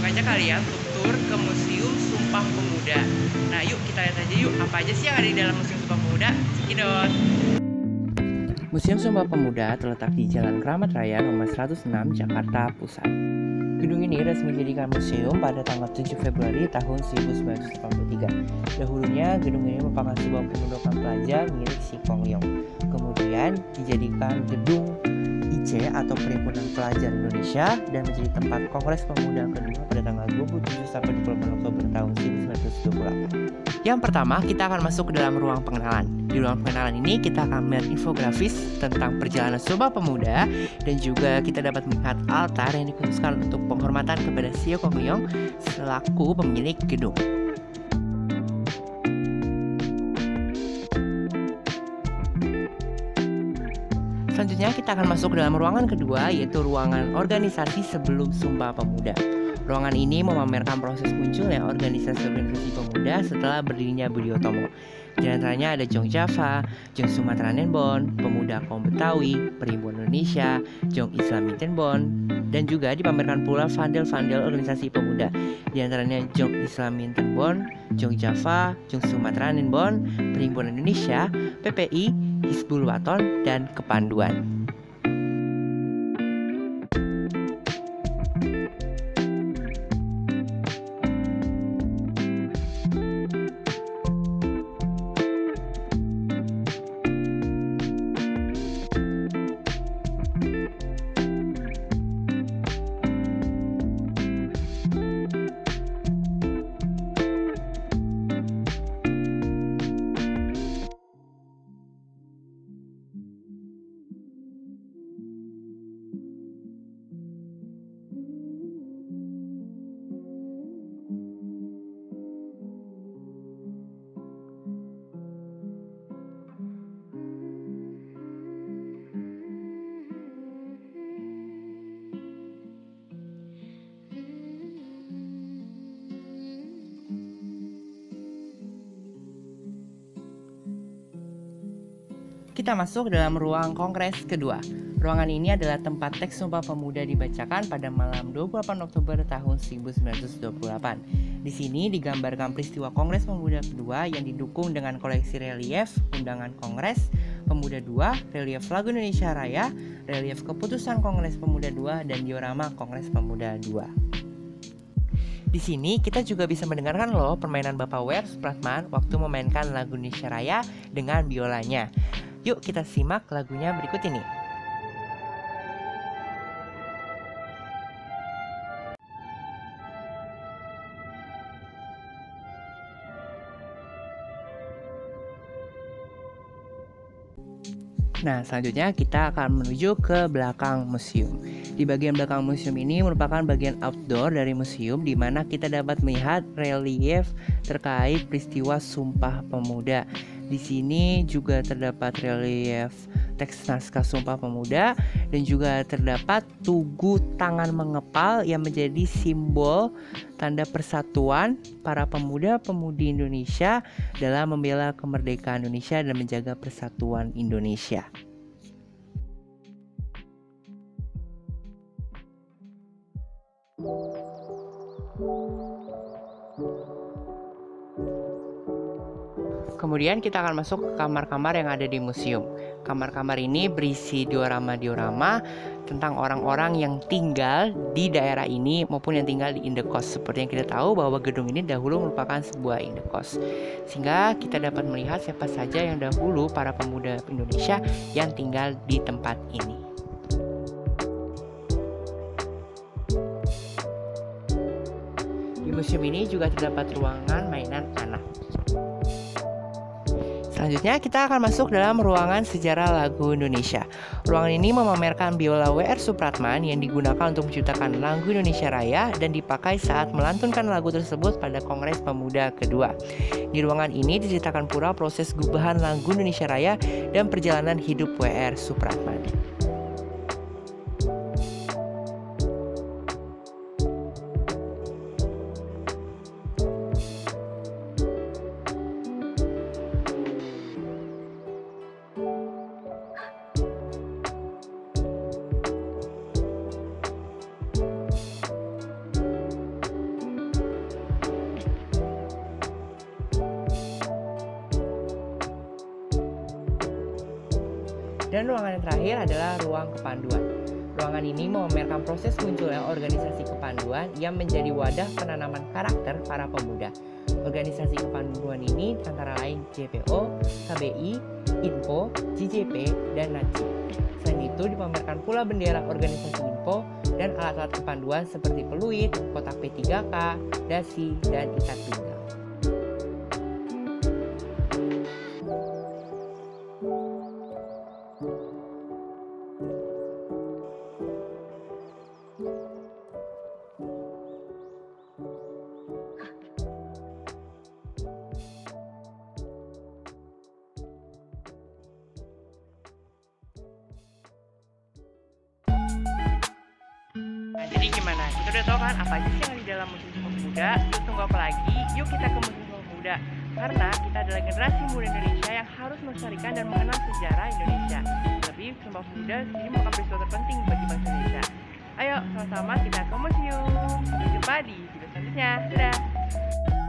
ngajak kalian untuk tur ke Museum Sumpah Pemuda. Nah, yuk kita lihat aja yuk apa aja sih yang ada di dalam Museum Sumpah Pemuda. Cekidot. Museum Sumpah Pemuda terletak di Jalan Kramat Raya nomor 106 Jakarta Pusat. Gedung ini resmi dijadikan museum pada tanggal 7 Februari tahun 1983. Dahulunya gedung ini merupakan sebuah pemondokan pelajar milik Si Kongyong. Kemudian dijadikan gedung IC atau Perhimpunan Pelajar Indonesia dan menjadi tempat Kongres Pemuda kedua pada tanggal 27 sampai 28 Oktober tahun 1928. Yang pertama, kita akan masuk ke dalam ruang pengenalan. Di ruang pengenalan ini kita akan melihat infografis tentang perjalanan Sumpah Pemuda dan juga kita dapat melihat altar yang dikhususkan untuk penghormatan kepada Si Kongyong selaku pemilik gedung. Selanjutnya kita akan masuk ke dalam ruangan kedua, yaitu ruangan organisasi sebelum Sumpah Pemuda. Ruangan ini memamerkan proses munculnya organisasi-organisasi pemuda setelah berdirinya Budi Utomo. Di antaranya ada Jong Java, Jong Sumatera Nenbon, Pemuda Kaum Betawi, Perhimpunan Indonesia, Jong Islam Mintenbon, dan juga dipamerkan pula vandel-vandel organisasi pemuda. Di antaranya Jong Islam Mintenbon, Jong Java, Jong Sumatera Nenbon, Perhimpunan Indonesia, PPI, Hizbul Waton, dan Kepanduan. Kita masuk ke dalam ruang kongres kedua. Ruangan ini adalah tempat teks Sumpah Pemuda dibacakan pada malam 28 Oktober tahun 1928. Di sini digambarkan peristiwa Kongres Pemuda kedua yang didukung dengan koleksi relief undangan Kongres Pemuda II, relief lagu Indonesia Raya, relief keputusan Kongres Pemuda II, dan diorama Kongres Pemuda II. Di sini kita juga bisa mendengarkan loh permainan Bapak W.R. Supratman waktu memainkan lagu Indonesia Raya dengan biolanya. Yuk kita simak lagunya berikut ini. Nah, selanjutnya kita akan menuju ke belakang museum. Di bagian belakang museum ini merupakan bagian outdoor dari museum di mana kita dapat melihat relief terkait peristiwa Sumpah Pemuda. Di sini juga terdapat relief teks naskah Sumpah Pemuda dan juga terdapat tugu tangan mengepal yang menjadi simbol tanda persatuan para pemuda-pemudi Indonesia dalam membela kemerdekaan Indonesia dan menjaga persatuan Indonesia. Kemudian kita akan masuk ke kamar-kamar yang ada di museum. Kamar-kamar ini berisi diorama-diorama tentang orang-orang yang tinggal di daerah ini maupun yang tinggal di indekos. Seperti yang kita tahu bahwa gedung ini dahulu merupakan sebuah indekos. Sehingga kita dapat melihat siapa saja yang dahulu para pemuda Indonesia yang tinggal di tempat ini. Di museum ini juga terdapat ruangan mainan anak. Selanjutnya kita akan masuk dalam ruangan sejarah lagu Indonesia. Ruangan ini memamerkan biola W.R. Supratman yang digunakan untuk menciptakan lagu Indonesia Raya dan dipakai saat melantunkan lagu tersebut pada Kongres Pemuda kedua. Di ruangan ini diceritakan pula proses gubahan lagu Indonesia Raya dan perjalanan hidup W.R. Supratman. Dan ruangan yang terakhir adalah ruang kepanduan. Ruangan ini memamerkan proses munculnya organisasi kepanduan yang menjadi wadah penanaman karakter para pemuda. Organisasi kepanduan ini antara lain JPO, KBI, INPO, JJP, dan NACI. Selain itu dipamerkan pula bendera organisasi INPO dan alat-alat kepanduan seperti peluit, kotak P3K, dasi, dan ikat pinggang. Nah, jadi gimana? Kita udah tahu kan apa aja sih yang ada di dalam Museum Sumpah Pemuda? Yuk tunggu apa lagi? Yuk kita ke Museum Sumpah Pemuda. Karena kita adalah generasi muda Indonesia yang harus melestarikan dan mengenal sejarah Indonesia. Lebih Sumpah Pemuda sendiri merupakan peristiwa terpenting bagi bangsa Indonesia. Ayo sama-sama kita ke museum. Sampai jumpa di video selanjutnya. Dadah!